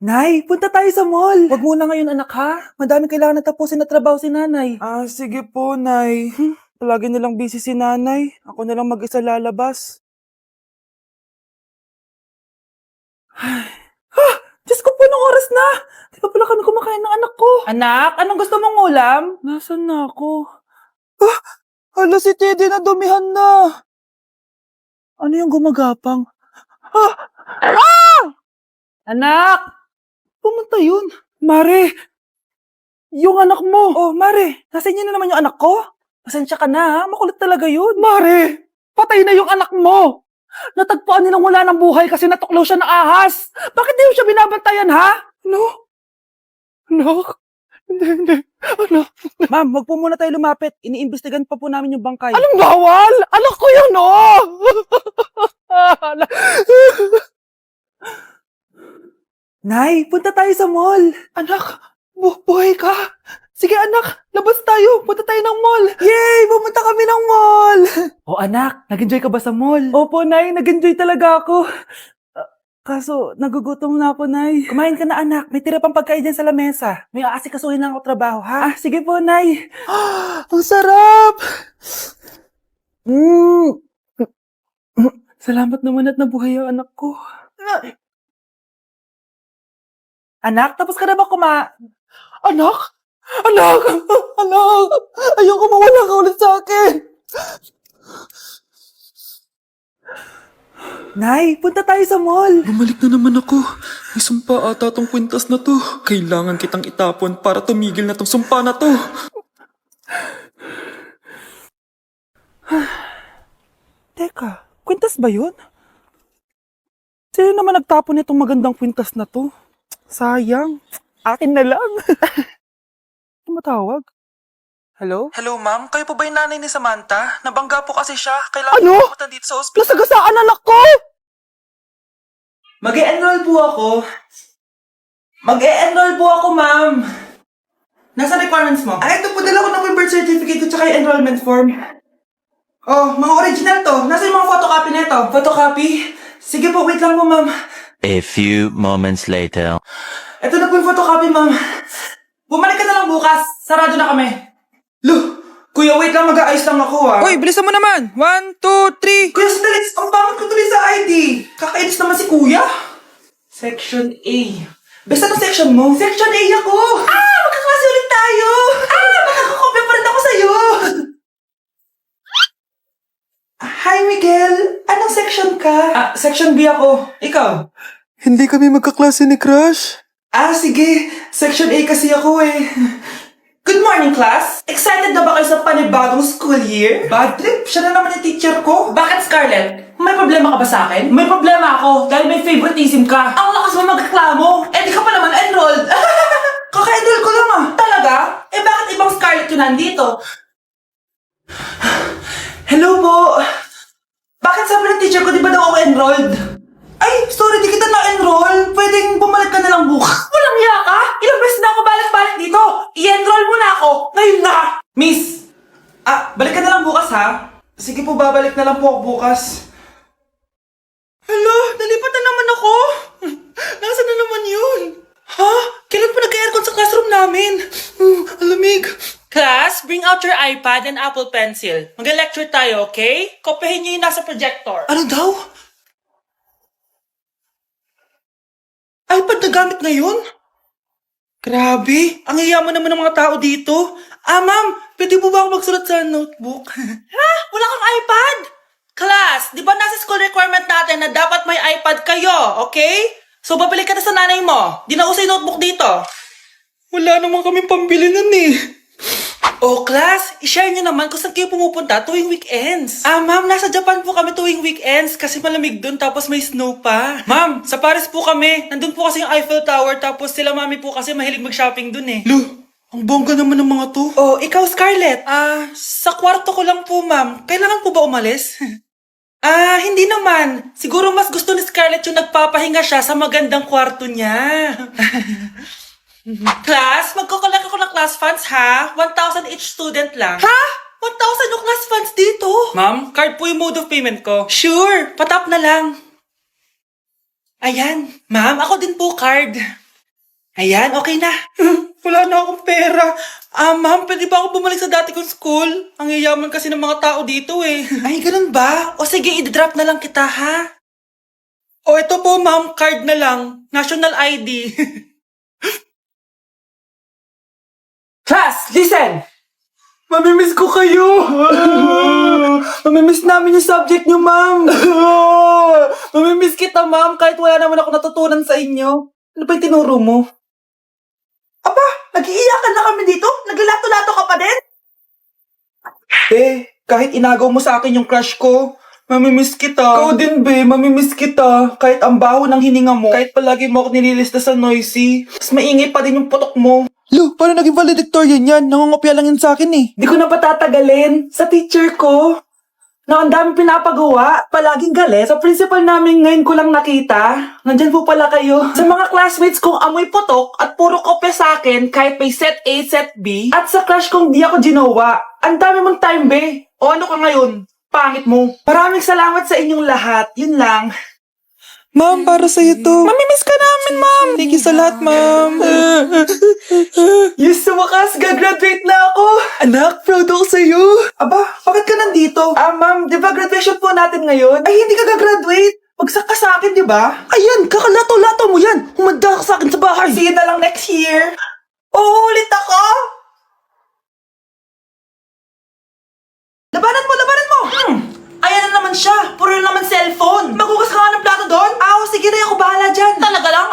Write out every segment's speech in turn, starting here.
Nay, punta tayo sa mall. Wag muna ngayon anak ha. Madami kailangan na tapusin na trabaho si nanay. Sige po, Nay. Palagi nilang busy si nanay. Ako na lang mag-isa lalabas. Diyos ko po, anong oras na? Di ba pala kami kumakain ng anak ko? Anak, anong gusto mong ulam? Nasaan na ako? Hala si Teddy na dumihan na. Ano yung gumagapang? Anak! Pumunta yun. Mare! Yung anak mo! Oh, Mare! Nasa inyo na naman yung anak ko? Pasensya ka na ha, makulit talaga yun. Mare! Patay na yung anak mo! Natagpuan nilang wala ng buhay kasi natuklaw siya ng ahas! Bakit di mo siya binabantayan ha? Ano? Anak? Hindi. Anak? Ma'am, wag po muna tayo lumapit. Iniimbestigan pa po namin yung bangkay. Anong bawal? Anak ko yun, oh! Nay, punta tayo sa mall. Anak, buhay ka? Sige anak, labas tayo. Punta tayo ng mall. Yay! Pumunta kami ng mall. Oh anak, nag-enjoy ka ba sa mall? Opo, Nay. Nag-enjoy talaga ako. Kaso, nagugutom na ako, Nay. Kumain ka na, anak. May tira pang pagkain dyan sa lamesa. May aasikasuhin na ako trabaho, ha? Sige po, Nay. Ang sarap! Salamat naman at nabuhay ang anak ko. Anak, tapos ka na ba Anak? Anak! Anak! Ayoko mawala ka ulit sa akin! Nay, punta tayo sa mall. Bumalik na naman ako. May sumpa ata tong kwintas na to. Kailangan kitang itapon para tumigil na tong sumpa na to. Teka, kwintas ba yun? Sino naman nagtapon nitong magandang kwintas na to? Sayang. Akin na lang. Tumatawag? Hello? Hello ma'am, kayo po ba yung nanay ni Samantha? Nabangga po kasi siya. Kailangan Ano? pumunta dito sa ospital. Nasagasaan anak ko! Mag-e-enroll po ako. Ma'am. Nasa requirements mo? Ito po, dala ko na po yung birth certificate ko tsaka yung enrollment form. Oh, mga original to. Nasa yung mga photocopy nito? Photocopy? Sige po, wait lang po ma'am. A few moments later. Ito na po yung photocopy ma'am. Bumalik ka na lang bukas. Sarado na kami. Lo, kuya wait lang, mag-aayos lang ako ah. Uy, bilisan mo naman! 1, 2, 3! Kuya, sandali. Ang pangit ko tuloy sa ID. Kakainis naman si kuya. Section A. Basta ng section mo? Section A ako. Magkaklase ulit tayo. Makakakopya pa rin ako sa'yo. Hi, Miguel. Anong section ka? Section B ako. Ikaw? Hindi kami magkaklase ni Crush. Sige. Section A kasi ako eh. Good morning, class! Excited na ba kayo sa panibagong school year? Bad trip? Siya na naman yung teacher ko. Bakit, Scarlett? May problema ka ba sa akin? May problema ako dahil may favoritism ka. Ang lakas mo magreklamo. Di ka pa naman enrolled. Kaka-enroll ko lang ah. Talaga? Bakit ibang Scarlett yun nandito? Hello po. Bakit sabi ng teacher ko di ba daw ako enrolled? Ay, sorry, di kita na-enroll. Pwedeng bumalik ka na lang bukas. Walang hiya ka? Ilang beses na ako balik-balik dito. I-enroll mo na ako. Ngayon na. Miss, balik ka na lang bukas ha. Sige po, babalik na lang po ako bukas. Hala, nalipat na naman ako. Nasaan na naman yun? Ha? Kailan pa nag-aircon sa classroom namin? Alamig. Class, bring out your iPad and Apple Pencil. Mag-lecture tayo, okay? Kopyahin niyo yung nasa projector. Ano daw? iPad na gamit ngayon? Grabe, ang yayaman naman ng mga tao dito. Ma'am, pwede po ba ako magsulat sa notebook? Wala kang iPad? Class, di ba nasa school requirement natin na dapat may iPad kayo, okay? So, babalik ka na sa nanay mo. Di na uso yung notebook dito. Wala naman kaming pambili nun eh. Oh, class, i-share nyo naman kung saan kayo pumupunta tuwing weekends. Ma'am, nasa Japan po kami tuwing weekends kasi malamig dun tapos may snow pa. Ma'am, sa Paris po kami. Nandun po kasi yung Eiffel Tower tapos sila mami po kasi mahilig mag-shopping dun eh. Lu, ang bongga naman ng mga to. Oh, ikaw Scarlett. Sa kwarto ko lang po ma'am. Kailangan po ba umalis? Hindi naman. Siguro mas gusto ni Scarlett yung nagpapahinga siya sa magandang kwarto niya. Class, magkukulak ako ng class funds ha? 1,000 each student lang. Ha? 1,000 yung class funds dito? Ma'am, card po yung mode of payment ko. Sure, patap na lang. Ayan. Ma'am, ako din po card. Ayan, okay na. Wala na akong pera. Ma'am, pwede ba ako bumalik sa dati kong school? Ang yayaman kasi ng mga tao dito eh. Ay, ganun ba? O sige, i-drop na lang kita, ha? O ito po, ma'am, card na lang. National ID. Class, listen! Mamimiss ko kayo! Mamimiss namin yung subject nyo, ma'am! Mamimiss kita, ma'am, kahit wala naman ako natutunan sa inyo. Ano ba yung tinuro mo? Aba, nag-iiyakan na kami dito? Naglalato-lato ka pa din? Kahit inagaw mo sa akin yung crush ko, mamimiss kita. Ikaw din, mamimiss kita. Kahit ang baho ng hininga mo, kahit palagi mo ako nililista sa noisy, mas maingay pa din yung putok mo. Lo, paano naging valedictorian yan? Nangungopia lang yun sa akin eh. Di ko na patatagalin sa teacher ko na ang dami pinapagawa, palaging galit. Sa principal namin ngayon ko lang nakita. Nandyan po pala kayo. Sa mga classmates kong amoy putok at puro kopya sa akin kahit may set A, set B. At sa crush kong di ako ginawa. Ang dami mong time, be. O ano ka ngayon? Pangit mo. Maraming salamat sa inyong lahat. Yun lang. Ma'am, para sa'yo to. Mamimiss ka namin, ma'am. Thank you sa lahat, ma'am. Yes, sa wakas, gagraduate na ako. Anak, proud ako sa'yo. Aba, bakit ka nandito? Ma'am, di ba graduation po natin ngayon? Ay, hindi ka gagraduate. Bagsak ka sa akin, di ba? Ayan, kakalato-lato mo yan. Humanda ka sa akin sa bahay. See you na lang next year. Uulit ako? Labanan mo, labanan mo! Ayan na naman siya. Puro na naman cellphone. Magugas ka nga ng plato doon? Sige na, ako bahala dyan. Talaga lang,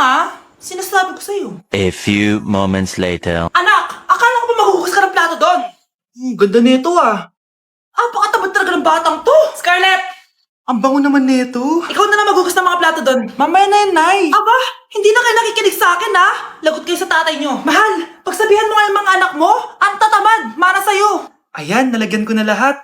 Sinasabi ko sa'yo. A few moments later. Anak, akala ko ba magugas ka ng plato doon? Ganda nito Pakatabat talaga ng batang to. Scarlett! Ang bango naman nito. Ikaw na lang magugas ng mga plato doon. Mamaya na yan, Nay. Aba, hindi na kayo nakikinig sa akin, Lagot kayo sa tatay nyo. Mahal, pagsabihan mo nga yung mga anak mo, ang tatamad, mana sa'yo. Ayan, nalagyan ko na lahat.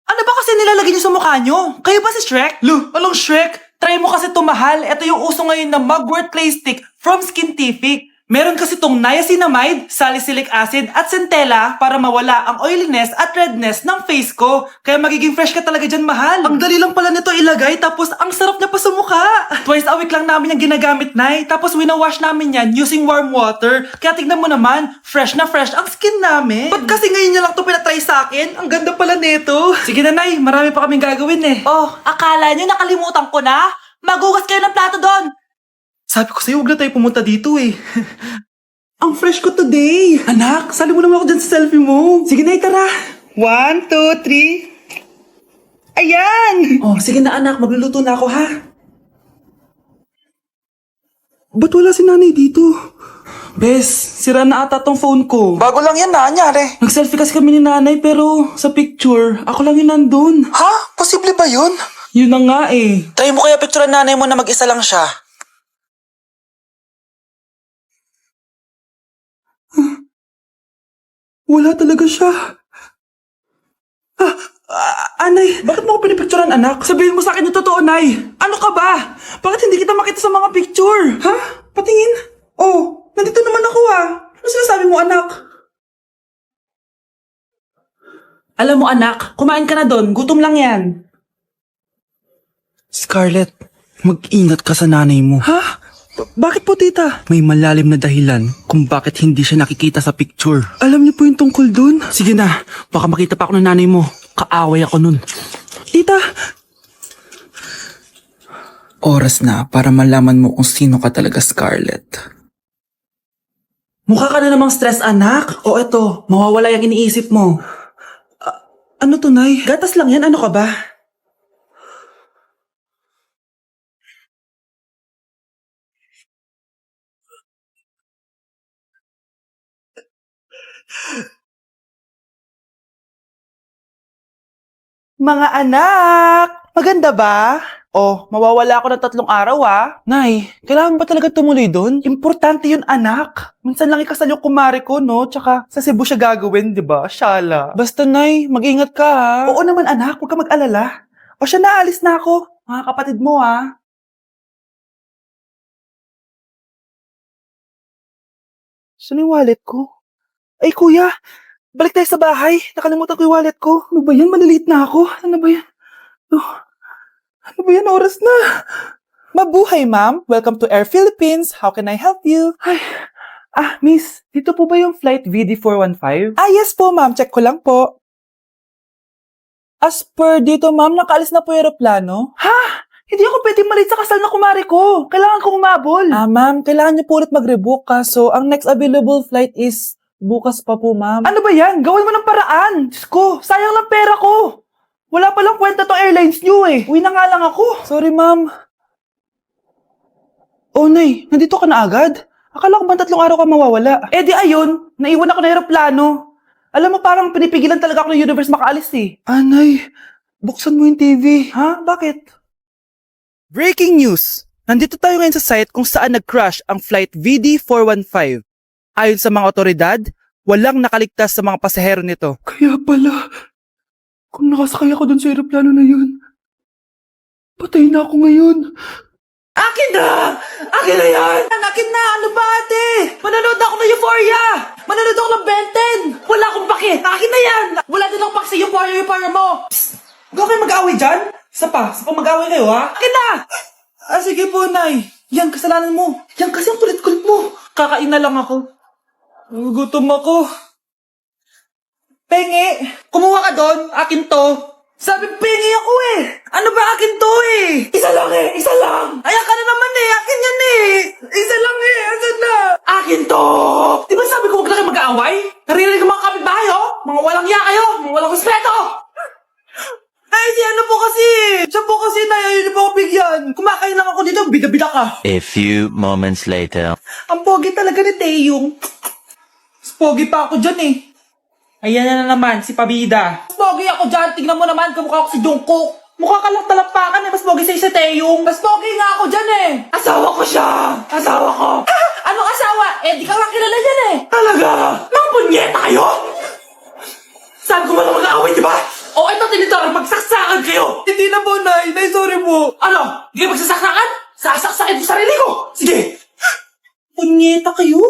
Ano ba kasi nilalagay niyo sa mukha nyo? Kayo ba si Shrek? Lo, anong Shrek? Try mo kasi mahal. Ito yung uso ngayon na mugwort clay stick from Skintific. Meron kasi tong niacinamide, salicylic acid at centella para mawala ang oiliness at redness ng face ko. Kaya magiging fresh ka talaga dyan, mahal. Ang dali lang pala nito ilagay tapos ang sarap niya pa sa mukha. Twice a week lang namin yung ginagamit, Nay. Tapos winawash namin yan using warm water. Kaya tignan mo naman, fresh na fresh ang skin namin. Ba't kasi ngayon niya lang to pinatry sa akin? Ang ganda pala nito. Sige na, Nay. Marami pa kaming gagawin eh. Oh, akala niyo nakalimutan ko na? Magugas kayo ng plato doon. Sabi ko sa'yo, huwag na tayo pumunta dito eh. Ang fresh ko today. Anak, sali mo naman ako dyan sa selfie mo. Sige na, tara. 1, 2, 3. Ayan! Oh, sige na anak, magluluto na ako ha. Ba't wala si nanay dito? Bes, sira na ata tong phone ko. Bago lang yan, nangyari. Nag-selfie kasi kami ni nanay pero sa picture, ako lang yun nandun. Ha? Posible ba yun? Yun na nga eh. Try mo kaya picturean nanay mo na mag-isa lang siya. Wala talaga siya. Anay, bakit mo ako pinipicturean anak? Sabihin mo sa akin yung totoo, Nay. Ano ka ba? Bakit hindi kita makita sa mga picture? Ha? Patingin? Oh, nandito naman ako Ano sinasabi mo, anak? Alam mo anak, kumain ka na doon. Gutom lang yan. Scarlett, mag-ingat ka sa nanay mo. Ha? Bakit po, tita? May malalim na dahilan kung bakit hindi siya nakikita sa picture. Alam niyo po yung tungkol dun? Sige na, baka makita pa ako ng nanay mo. Kaaway ako nun. Tita! Oras na para malaman mo kung sino ka talaga, Scarlett. Mukha ka na namang stress, anak. O eto, mawawala yung iniisip mo. Ano to, Nay? Gatas lang yan, ano ka ba? Mga anak! Maganda ba? Oh, mawawala ako ng 3 araw Nay, kailangan ba talaga tumuloy doon? Importante yun, anak. Minsan lang ikasal yung kumare ko, no? Tsaka sa Cebu siya gagawin, di ba? Shala. Basta, Nay, mag-ingat ka, Oo naman, anak. Huwag ka mag-alala. O siya, naalis na ako. Mga kapatid mo, Saan yung wallet ko? Ay, kuya! Balik tayo sa bahay. Nakalimutan ko yung wallet ko. Ano ba yan? Maliliit na ako. Ano ba yan? Ano ba yan? Oras na. Mabuhay, ma'am. Welcome to Air Philippines. How can I help you? Ay, Ah, miss, dito po ba yung flight VD415? Ah, yes po, ma'am. Check ko lang po. As per dito, ma'am, nakaalis na po yung aeroplano. Ha? Hindi ako pwede malit sa kasal na kumari ko. Kailangan ko umabol. Ah, ma'am, kailangan niyo po ulit mag-rebook. Kaso, ang next available flight is bukas pa po, ma'am. Ano ba yan? Gawin mo ng paraan. Diyos ko, sayang lang pera ko. Wala palang kwenta tong airlines niyo eh. Uwi na nga lang ako. Sorry, ma'am. Oh, Nay, nandito ka na agad? Akala ko ba 3 araw ka mawawala? Eh di ayun, naiwan ako ng aeroplano. Alam mo, parang pinipigilan talaga ako ng universe makaalis eh. Anay, buksan mo yung TV. Ha? Bakit? Breaking news! Nandito tayo ngayon sa site kung saan nag-crash ang flight VD415. Ayon sa mga otoridad, walang nakaligtas sa mga pasahero nito. Kaya pala, kung nakasakay ako dun sa aeroplano na yun, patay na ako ngayon. Akin na! Akin na yan! Akin na! Ano ba, ate? Manonood ako ng Euphoria! Manonood ako ng Ben 10! Wala akong bakit! Akin na yan! Wala din akong paki sa Euphoria mo! Psst! Huwag kayo mag-away dyan? Isa pa mag-away kayo, ha? Akin na! Ah, sige po, Nay. Yan, kasalanan mo. Yan kasi ang kulit-kulit mo. Kakain na lang ako. Gutom ako. Pengi! Kumuha ka doon. Akin to. Sabi, pengi ako eh! Ano ba akin to eh? Isa lang eh! Isa lang! Ayan ka na naman eh! Akin yan eh! Isa lang eh! Asan na? Akin to! Di ba sabi ko huwag na kayo mag-aaway? Naririnig ang mga kapitbahay oh! Mga walang iya kayo! Mga walang respeto! Ay, si ano po kasi! Siya po kasi na yun po ako bigyan! Kumakain lang ako dito, bida-bida ka! A few moments later. Ang pogi talaga ni Taeyong. Mas pogi pa ako dyan eh. Ayan na naman, si Pabida. Mas pogi ako dyan, tignan mo naman, kamukha ko si Jungkook. Mukha ka lang talampakan eh, mas pogi sa'yo si Taeyong. Mas pogi nga ako dyan eh. Asawa ko siya! Asawa ko! Anong asawa? Eh, di ka nga kilala dyan eh. Talaga? Mga punyeta kayo? Sabi ko malang mag-aaway, di ba? O, ito tinitor, magsaksakan kayo! Hindi na po, Nay. Nay, sorry po. Ano? Hindi kayo magsasaksakan? Sasaksakin ko sarili ko! Sige! Punyeta kayo?